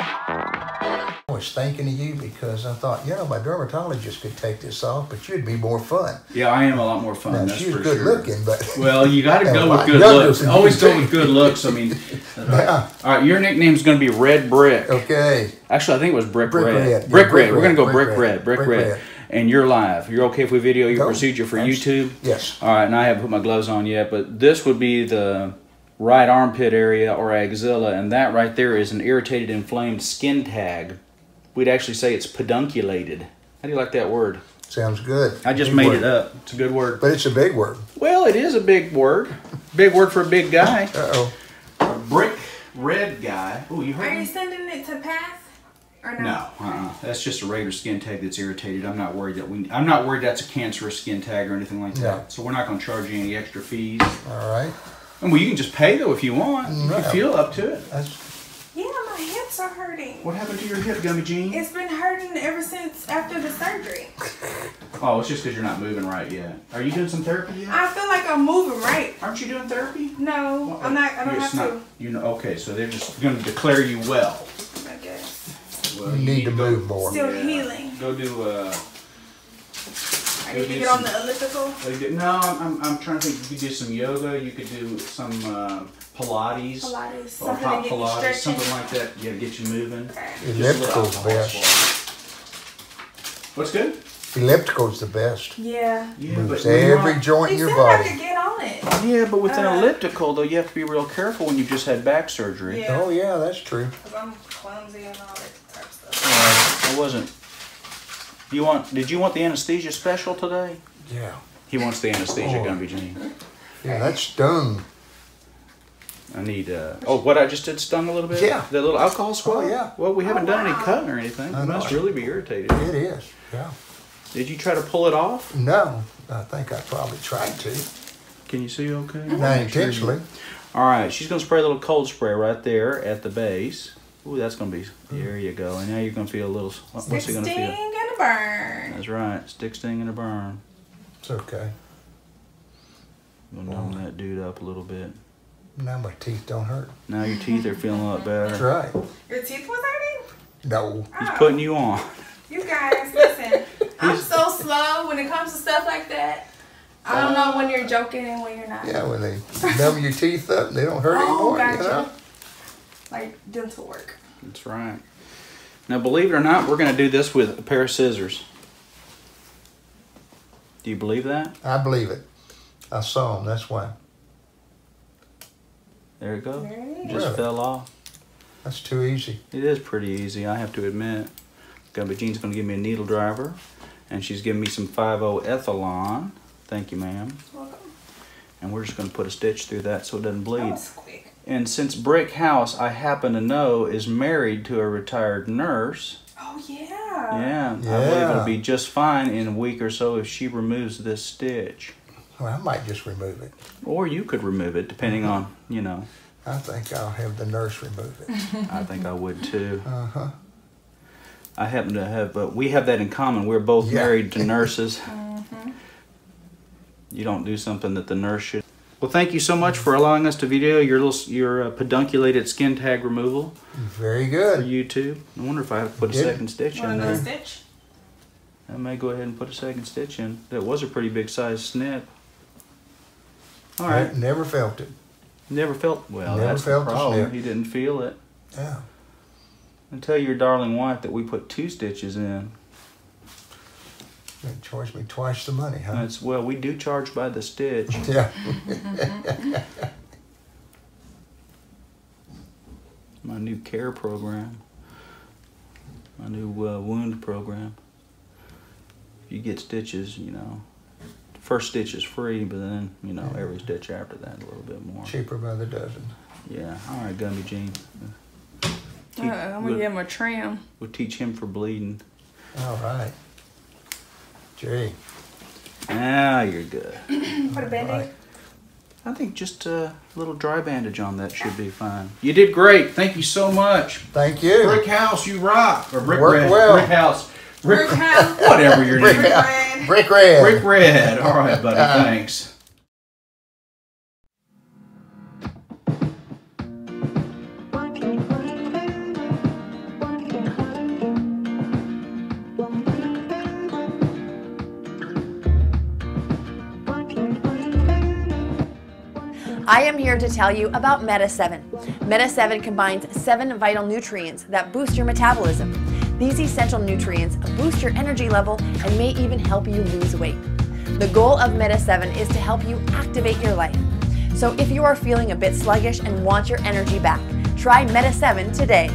I was thinking of you because I thought, you know, my dermatologist could take this off, but you'd be more fun. Yeah, I am a lot more fun. Now, that's she's for good sure. looking, but well, you got to go with good looks. Always go with good looks. I mean, yeah. All right, your nickname's going to be Red Brick. Okay. Actually, I think it was Brick Red. Red. Brick Yeah, Red. We're going to go Brick Red. Brick Red. And you're live. You're okay if we video your procedure for YouTube? Yes. All right, and I haven't put my gloves on yet, but this would be the right armpit area or axilla, and that right there is an irritated, inflamed skin tag. We'd actually say it's pedunculated. How do you like that word? Sounds good. I just made it up. It's a good word. But it's a big word. Well, it is a big word. Big word for a big guy. Uh-oh. A Brick Red guy. Oh, you heard Are me? you sending it to pass or no? No, that's just a regular skin tag that's irritated. I'm not worried I'm not worried that's a cancerous skin tag or anything like that. No. So we're not going to charge you any extra fees. All right. And well, you can just pay though if you want. No. If you feel up to it. Yeah, my hips are hurting. What happened to your hip, Gummy Jean? It's been hurting ever since after the surgery. Oh, it's just because you're not moving right yet. Are you doing some therapy yet? I feel like I'm moving right. Aren't you doing therapy? No, Well, I'm not. I don't have to. You know, okay, so they're just going to declare you well. I guess. Well, You need to move more. Still healing. Go do. I need to get on the elliptical. No, I'm trying to think. You could do some yoga. You could do some Pilates. Pilates. Or Something hot to get you Pilates. stretching. Something like that. Yeah, to get you moving. Okay. Elliptical's the best. What's good? Elliptical's the best. Yeah. Yeah, Moves but every joint in You your said I body. could get on it. yeah, but with an elliptical though, you have to be real careful when you just had back surgery. Yeah. Oh, yeah, that's true. Because I'm clumsy and all that type of stuff. I wasn't. Did you want the anesthesia special today? Yeah. He wants the anesthesia, Oh. Gumby Jean. Yeah, that stung. I need, oh, what I just did stung a little bit? Yeah. The little alcohol swab? Oh, yeah. Well, we haven't done any wow. cutting or anything. I You know. must really be irritated. It is, yeah. Did you try to pull it off? No, I think I probably tried to. Can you see okay? Not intentionally. All right, she's going to spray a little cold spray right there at the base. Ooh, that's going to be, there you go. And now you're going to feel a little, what's Stick, he going to sting, feel? and a burn. That's right, stick, sting, and a burn. It's okay. We'll numb that dude up a little bit. Now my teeth don't hurt. Now your teeth are feeling a lot better. That's right. Your teeth was hurting? No. He's putting you on. You guys, listen. I'm so slow when it comes to stuff like that. I don't know when you're joking and when you're not. Yeah, when they numb your teeth up, they don't hurt anymore. gotcha. You know? Like dental work. That's right. Now, believe it or not, we're going to do this with a pair of scissors. Do you believe that? I believe it. I saw them, that's why. There it goes. There it is. Just Really? fell off. That's too easy. It is pretty easy, I have to admit. Gumby Jean's going to give me a needle driver, and she's giving me some 5-O-ethylon. Thank you, ma'am. Welcome. And we're just going to put a stitch through that so it doesn't That bleed. was quick. And since Brick House, I happen to know, is married to a retired nurse. Oh, yeah. Yeah, I believe Yeah. it'll be just fine in a week or so if she removes this stitch. Well, I might just remove it. Or you could remove it, depending on, you know. I think I'll have the nurse remove it. I think I would too. Uh-huh. I happen to have, we have that in common. We're both Yeah. married to nurses. You don't do something that the nurse should. Well, thank you so much for allowing us to video your pedunculated skin tag removal Very for good. YouTube. I wonder if I have to put a Did- second stitch in Want another there. stitch? I may go ahead and put a second stitch in. That was a pretty big size snip. All right. Never felt it. Never felt, well, Never that's felt the the problem. snip. He didn't feel it. Yeah. And tell your darling wife that we put 2 stitches in. They charge me twice the money, huh? That's, well, we do charge by the stitch. Yeah. My new care program. My new wound program. You get stitches, you know. First stitch is free, but then, you know, every stitch after that a little bit more. Cheaper by the dozen. Yeah. All right, Gumby Jean. I'm going to give him a trim. We'll teach him for bleeding. All right. Gee. Now you're good. Put a band-aid. Right. I think just a little dry bandage on that should be fine. You did great. Thank you so much. Thank you. Brick House, you rock. Or Brick Work Red. well. Brick House. Brick House. Whatever your Brick name is. Red. Brick Red. Brick Red. All right, buddy. Thanks. I am here to tell you about Meta 7. Meta 7 combines 7 vital nutrients that boost your metabolism. These essential nutrients boost your energy level and may even help you lose weight. The goal of Meta 7 is to help you activate your life. So if you are feeling a bit sluggish and want your energy back, try Meta 7 today.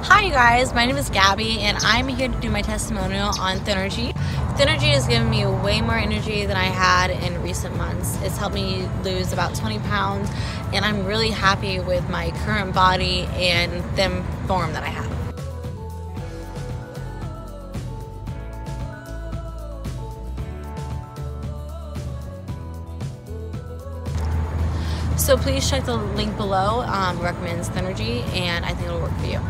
Hi you guys, my name is Gabby and I'm here to do my testimonial on Thynergy. Thynergy has given me way more energy than I had in recent months. It's helped me lose about 20 pounds and I'm really happy with my current body and thin form that I have. So please check the link below, recommends Thynergy, and I think it'll work for you.